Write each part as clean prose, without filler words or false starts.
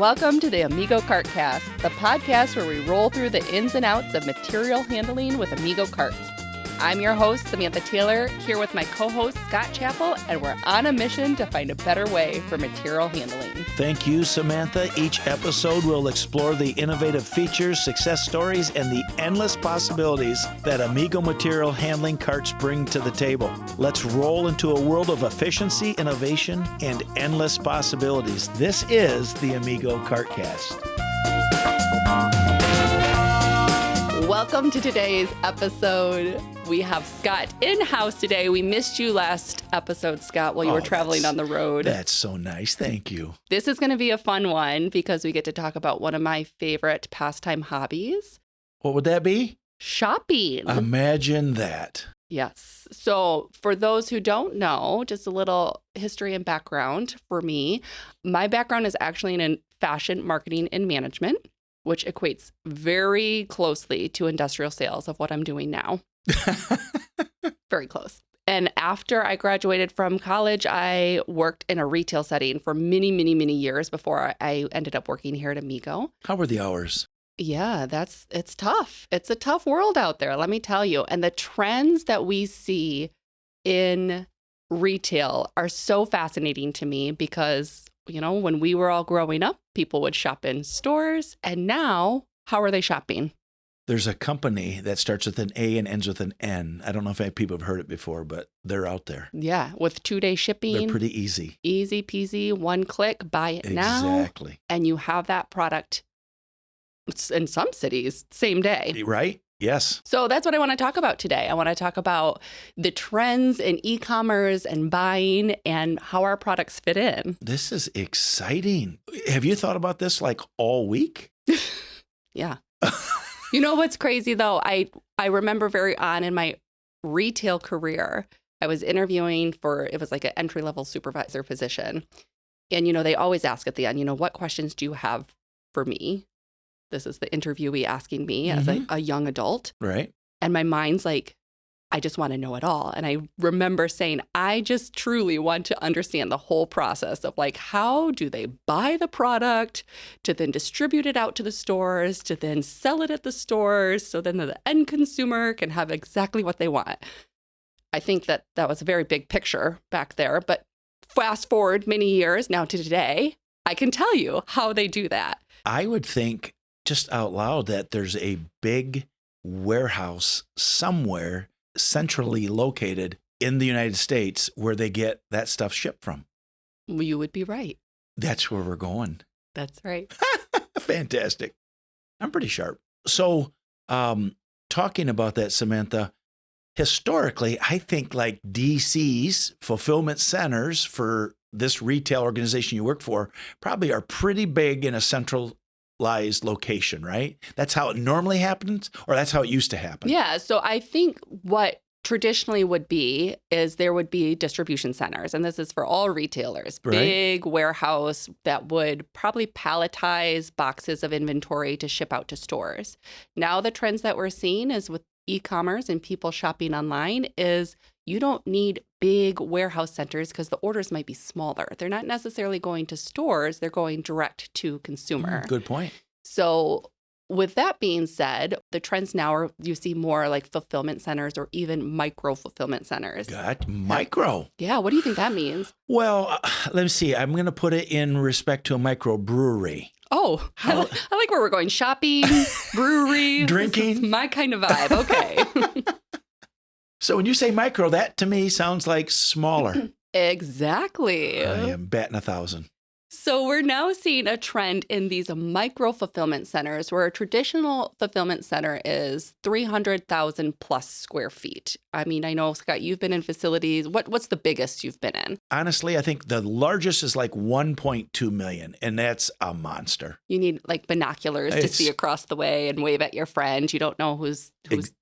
welcome to the Amigo Cartcast, the podcast where we roll through the ins and outs of material handling with Amigo carts. I'm your host, Samantha Taylor, here with my co-host, Scott Chappell, and we're on a mission to find a better way for material handling. Thank you, Samantha. Each episode will explore the innovative features, success stories, and the endless possibilities that Amigo material handling carts bring to the table. Let's roll into a world of efficiency, innovation, and endless possibilities. This is the Amigo Cartcast. Welcome to today's episode. We have Scott in-house today. We missed you last episode, Scott, while you were traveling on the road. That's so nice. Thank you. This is going to be a fun one because we get to talk about one of my favorite pastime hobbies. What would that be? Shopping. Imagine that. Yes. So for those who don't know, just a little history and background for me. My background is actually in fashion marketing and management, which equates very closely to industrial sales of what I'm doing now. Very close. And after I graduated from college, I worked in a retail setting for many, many, many years before I ended up working here at Amigo. How were the hours? Yeah, it's tough. It's a tough world out there, let me tell you. And the trends that we see in retail are so fascinating to me because, you know, when we were all growing up, people would shop in stores. And now, how are they shopping? There's a company that starts with an A and ends with an N. I don't know if people have heard it before, but they're out there. Yeah, with 2-day shipping. They're pretty easy. Easy peasy, one click, buy it now. Exactly. And you have that product in some cities, same day. Right? Yes. So that's what I want to talk about today. I want to talk about the trends in e-commerce and buying and how our products fit in. This is exciting. Have you thought about this like all week? Yeah. You know what's crazy though? I remember very on in my retail career, I was interviewing for, it was like an entry-level supervisor position. And, you know, they always ask at the end, you know, what questions do you have for me? This is the interviewee asking me as a young adult. Right. And my mind's like, I just want to know it all. And I remember saying, I just truly want to understand the whole process of like, how do they buy the product to then distribute it out to the stores, to then sell it at the stores, so then the end consumer can have exactly what they want. I think that was a very big picture back there. But fast forward many years now to today, I can tell you how they do that. I would think just out loud that there's a big warehouse somewhere centrally located in the United States where they get that stuff shipped from. Well, you would be right. That's where we're going. That's right. Fantastic. I'm pretty sharp. So talking about that, Samantha, historically, I think like DCs, fulfillment centers for this retail organization you work for, probably are pretty big in a centralized location, right? That's how it normally happens, or that's how it used to happen? Yeah. So I think what traditionally would be is there would be distribution centers, and this is for all retailers, Right. Big warehouse that would probably palletize boxes of inventory to ship out to stores. Now the trends that we're seeing is with e-commerce and people shopping online is you don't need big warehouse centers because the orders might be smaller. They're not necessarily going to stores. They're going direct to consumer. Good point. So with that being said, the trends now are you see more like fulfillment centers or even micro fulfillment centers. Got micro. Yeah. What do you think that means? Well, let me see. I'm going to put it in respect to a microbrewery. Oh, I like where we're going. Shopping, brewery. Drinking. This is my kind of vibe. Okay. So when you say micro, that to me sounds like smaller. Exactly. I am batting 1,000. So we're now seeing a trend in these micro fulfillment centers where a traditional fulfillment center is 300,000 plus square feet. I mean, I know, Scott, you've been in facilities. What's the biggest you've been in? Honestly, I think the largest is like 1.2 million, and that's a monster. You need like binoculars to see across the way and wave at your friend. You don't know who's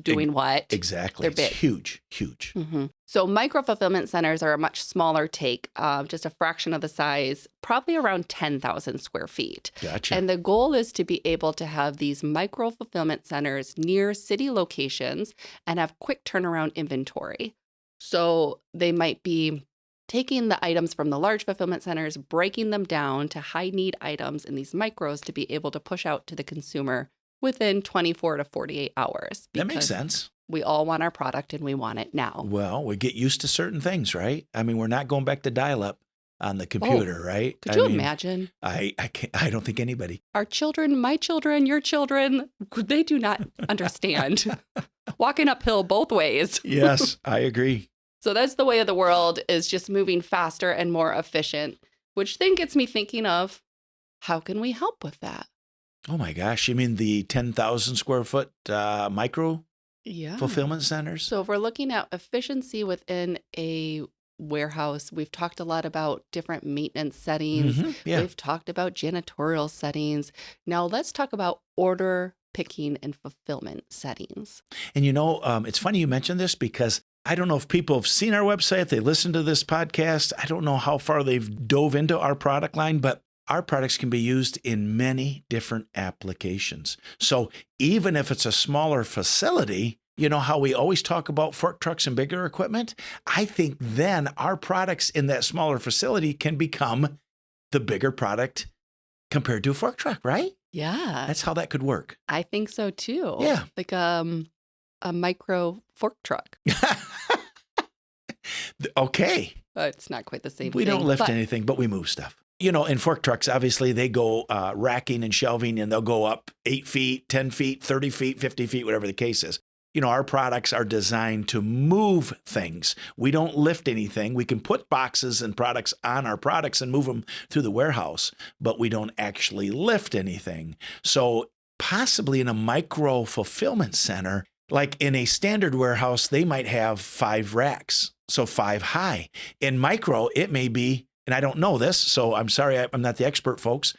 doing what. Exactly. They're big. It's huge, huge. Mm-hmm. So micro fulfillment centers are a much smaller take, just a fraction of the size, probably around 10,000 square feet. Gotcha. And the goal is to be able to have these micro fulfillment centers near city locations and have quick turnaround inventory. So they might be taking the items from the large fulfillment centers, breaking them down to high need items in these micros to be able to push out to the consumer within 24 to 48 hours. That makes sense. We all want our product and we want it now. Well, we get used to certain things, right? I mean, we're not going back to dial-up on the computer, right? Could you imagine? I can't, I don't think anybody. Our children, my children, your children, they do not understand. Walking uphill both ways. Yes, I agree. So that's the way of the world, is just moving faster and more efficient, which then gets me thinking of, how can we help with that? Oh my gosh, you mean the 10,000 square foot micro Yeah. fulfillment centers? So if we're looking at efficiency within a warehouse, we've talked a lot about different maintenance settings. Yeah. We've talked about janitorial settings. Now let's talk about order picking and fulfillment settings. And it's funny you mentioned this, because I don't know if people have seen our website, if they listen to this podcast. I don't know how far they've dove into our product line, but our products can be used in many different applications. So even if it's a smaller facility, you know how we always talk about fork trucks and bigger equipment? I think then our products in that smaller facility can become the bigger product compared to a fork truck, right? Yeah. That's how that could work. I think so too. Yeah. Like a micro fork truck. Okay. It's not quite the same We thing. don't lift but anything, but we move stuff. In fork trucks, obviously they go racking and shelving, and they'll go up 8 feet, 10 feet, 30 feet, 50 feet, whatever the case is. Our products are designed to move things. We don't lift anything. We can put boxes and products on our products and move them through the warehouse, but we don't actually lift anything. So possibly in a micro fulfillment center, like in a standard warehouse, they might have 5 racks, so 5 high. In micro, it may be, and I don't know this, so I'm sorry, I'm not the expert, folks.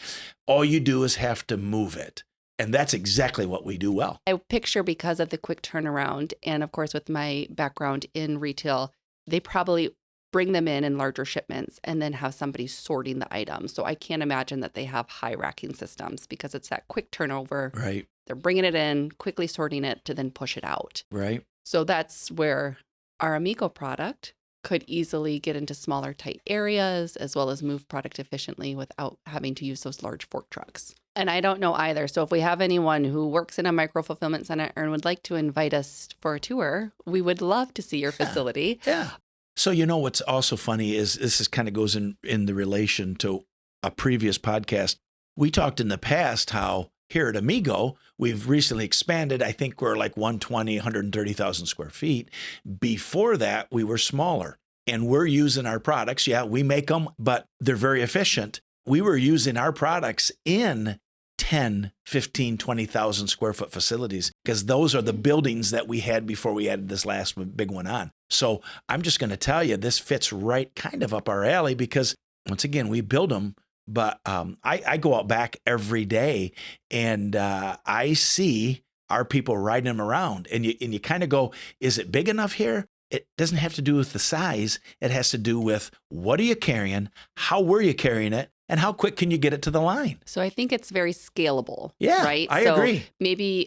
All you do is have to move it. And that's exactly what we do well. I picture, because of the quick turnaround, and of course with my background in retail, they probably bring them in larger shipments and then have somebody sorting the items. So I can't imagine that they have high racking systems, because it's that quick turnover. Right. They're bringing it in, quickly sorting it to then push it out. Right. So that's where our Amigo product could easily get into smaller, tight areas, as well as move product efficiently without having to use those large fork trucks. And I don't know either. So if we have anyone who works in a micro fulfillment center and would like to invite us for a tour, we would love to see your facility. Yeah. So what's also funny is this kind of goes in the relation to a previous podcast. We talked in the past how here at Amigo, we've recently expanded. I think we're like 130,000 square feet. Before that, we were smaller, and we're using our products. Yeah, we make them, but they're very efficient. We were using our products in 10, 15, 20,000 square foot facilities, because those are the buildings that we had before we added this last big one on. So I'm just going to tell you, this fits right kind of up our alley, because once again, we build them. But I go out back every day, and I see our people riding them around, and you kind of go, is it big enough here? It doesn't have to do with the size. It has to do with, what are you carrying? How were you carrying it? And how quick can you get it to the line? So I think it's very scalable. Yeah, right? I agree. Maybe,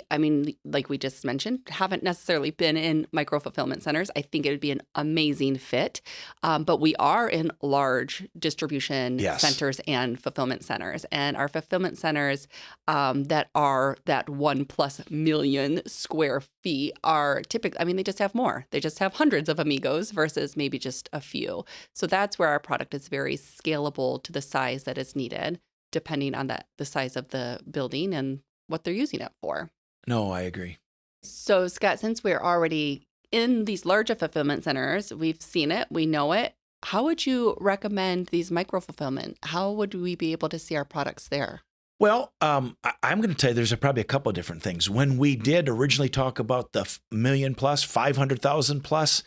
like we just mentioned, haven't necessarily been in micro fulfillment centers. I think it would be an amazing fit. But we are in large distribution centers and fulfillment centers. And our fulfillment centers that are that 1+ million square feet are typically, they just have more. They just have hundreds of Amigos versus maybe just a few. So that's where our product is very scalable to the size that is needed, depending on the size of the building and what they're using it for. No, I agree. So, Scott, since we're already in these larger fulfillment centers, we've seen it, we know it. How would you recommend these micro fulfillment? How would we be able to see our products there? Well, I'm going to tell you, there's probably a couple of different things. When we did originally talk about the million plus, 500,000 plus,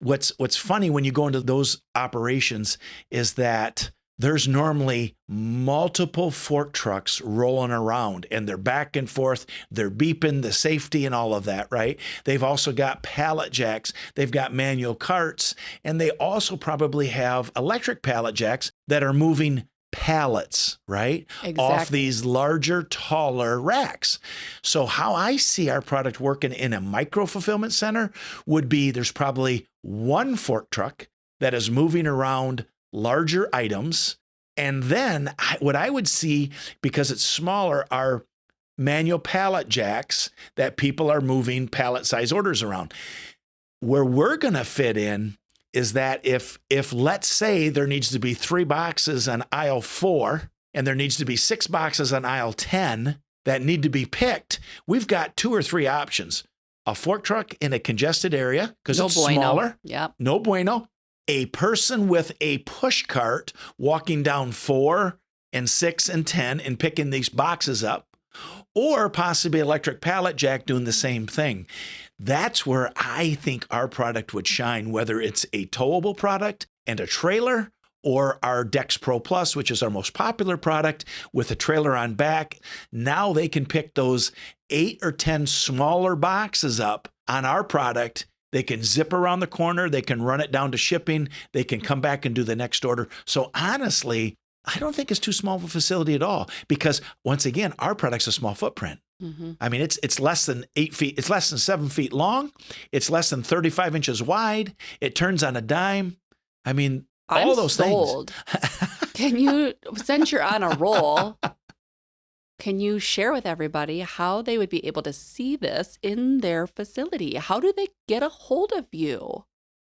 what's funny when you go into those operations is that there's normally multiple fork trucks rolling around, and they're back and forth. They're beeping the safety and all of that, right? They've also got pallet jacks. They've got manual carts, and they also probably have electric pallet jacks that are moving pallets, right? Exactly. Off these larger, taller racks. So how I see our product working in a micro fulfillment center would be, there's probably one fork truck that is moving around larger items. And then what I would see, because it's smaller, are manual pallet jacks that people are moving pallet size orders around. Where we're going to fit in is that if let's say there needs to be 3 boxes on aisle 4 and there needs to be 6 boxes on aisle 10 that need to be picked, we've got 2 or 3 options. A fork truck in a congested area because it's smaller. Yep. No bueno. A person with a push cart walking down 4 and 6 and 10 and picking these boxes up, or possibly electric pallet jack doing the same thing. That's where I think our product would shine, whether it's a towable product and a trailer, or our Dex Pro Plus, which is our most popular product with a trailer on back. Now they can pick those 8 or 10 smaller boxes up on our product. They can zip around the corner. They can run it down to shipping. They can come back and do the next order. So honestly, I don't think it's too small of a facility at all, because once again, our product's a small footprint. Mm-hmm. I mean, it's less than 8 feet. It's less than 7 feet long. It's less than 35 inches wide. It turns on a dime. I mean, all those sold. things. Can you, since you're on a roll, can you share with everybody how they would be able to see this in their facility? How do they get a hold of you?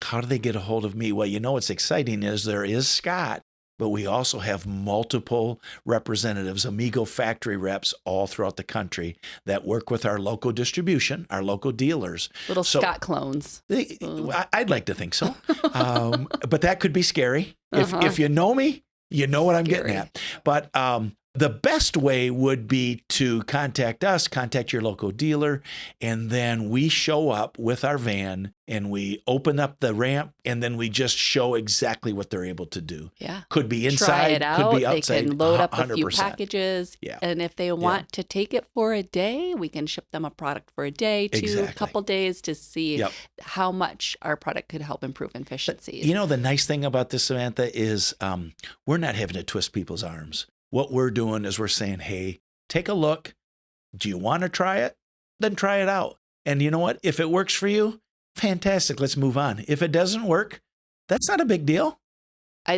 How do they get a hold of me? Well, what's exciting is there is Scott, but we also have multiple representatives, Amigo factory reps all throughout the country that work with our local distribution, our local dealers. Little Scott clones. I'd like to think so. But that could be scary. If you know me, you know what I'm getting at. But the best way would be to contact us, contact your local dealer, and then we show up with our van and we open up the ramp and then we just show exactly what they're able to do. Yeah. Could be inside, try it out. could be outside. They can load up 100%. a few packages. Yeah. And if they want to take it for a day, we can ship them a product for a day, a couple days to see how much our product could help improve efficiencies. The nice thing about this, Samantha, is we're not having to twist people's arms. What we're doing is we're saying, hey, take a look. Do you want to try it? Then try it out. And you know what? If it works for you, fantastic. Let's move on. If it doesn't work, that's not a big deal.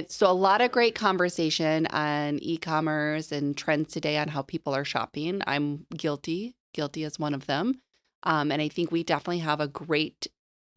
So a lot of great conversation on e-commerce and trends today on how people are shopping. I'm guilty as one of them. And I think we definitely have a great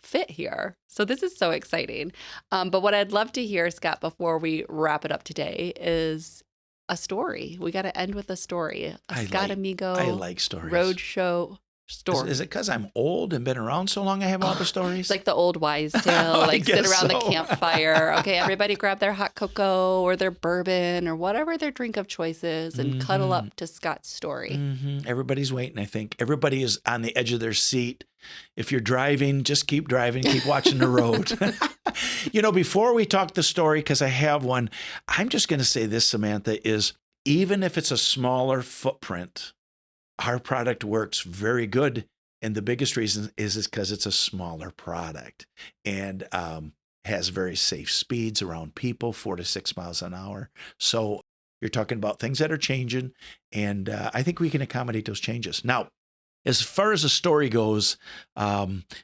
fit here. So this is so exciting. But what I'd love to hear, Scott, before we wrap it up today is a story. We got to end with a story. Scott Amigo. I like stories. Roadshow story. Is it because I'm old and been around so long I have all the stories? It's like the old wise tale, sit around the campfire. Okay, everybody grab their hot cocoa or their bourbon or whatever their drink of choice is and cuddle up to Scott's story. Everybody's waiting, I think. Everybody is on the edge of their seat. If you're driving, just keep driving, keep watching the road. Before we talk the story, because I have one, I'm just going to say this, Samantha, is even if it's a smaller footprint, our product works very good. And the biggest reason is because it's a smaller product and has very safe speeds around people, 4 to 6 miles an hour. So you're talking about things that are changing. And I think we can accommodate those changes. Now, as far as the story goes,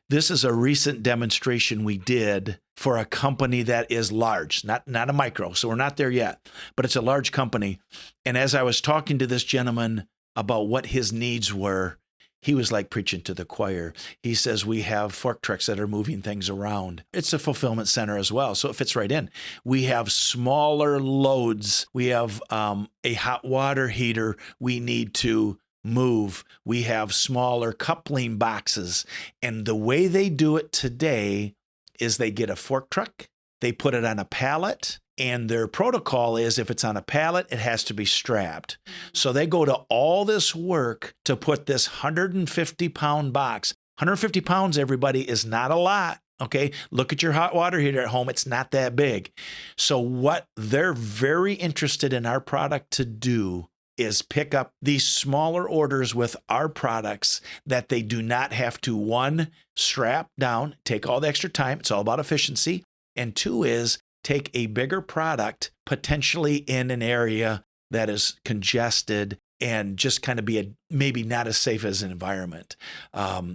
this is a recent demonstration we did for a company that is large, not a micro. So we're not there yet, but it's a large company. And as I was talking to this gentleman about what his needs were, he was like preaching to the choir. He says, we have fork trucks that are moving things around. It's a fulfillment center as well, so it fits right in. We have smaller loads. We have a hot water heater we need to move. We have smaller coupling boxes. And the way they do it today is they get a fork truck, they put it on a pallet, and their protocol is if it's on a pallet, it has to be strapped. So they go to all this work to put this 150-pound box. 150 pounds, everybody, is not a lot. Okay, look at your hot water heater at home. It's not that big. So what they're very interested in our product to do is pick up these smaller orders with our products that they do not have to, 1, strap down, take all the extra time. It's all about efficiency. And 2 is take a bigger product, potentially in an area that is congested, and just kind of be maybe not as safe as an environment.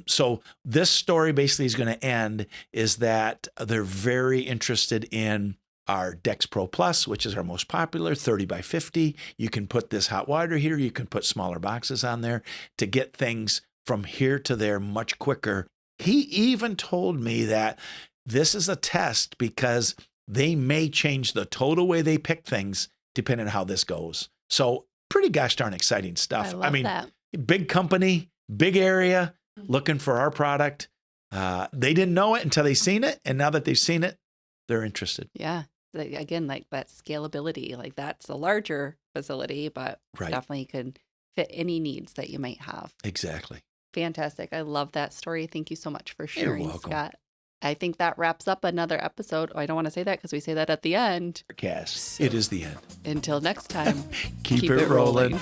So this story basically is going to end is that they're very interested in our Dex Pro Plus, which is our most popular, 30 by 50. You can put this hot water heater. You can put smaller boxes on there to get things from here to there much quicker. He even told me that this is a test because they may change the total way they pick things depending on how this goes. So pretty gosh darn exciting stuff. I mean, that. Big company, big area, looking for our product. They didn't know it until they seen it. And now that they've seen it, they're interested. Yeah. Again, like that scalability, like that's a larger facility, but definitely could fit any needs that you might have. Exactly. Fantastic. I love that story. Thank you so much for sharing, You're welcome. Scott. I think that wraps up another episode. Oh, I don't want to say that because we say that at the end. Yes, it is the end. Until next time, keep it rolling.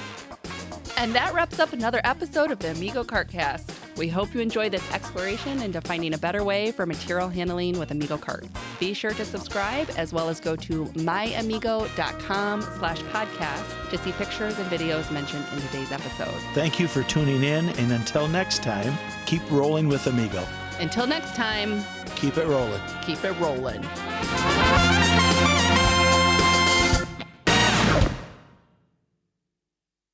And that wraps up another episode of the Amigo Cartcast. We hope you enjoyed this exploration into finding a better way for material handling with Amigo carts. Be sure to subscribe as well as go to myamigo.com/podcast to see pictures and videos mentioned in today's episode. Thank you for tuning in, and until next time, keep rolling with Amigo. Until next time, keep it rolling. Keep it rolling.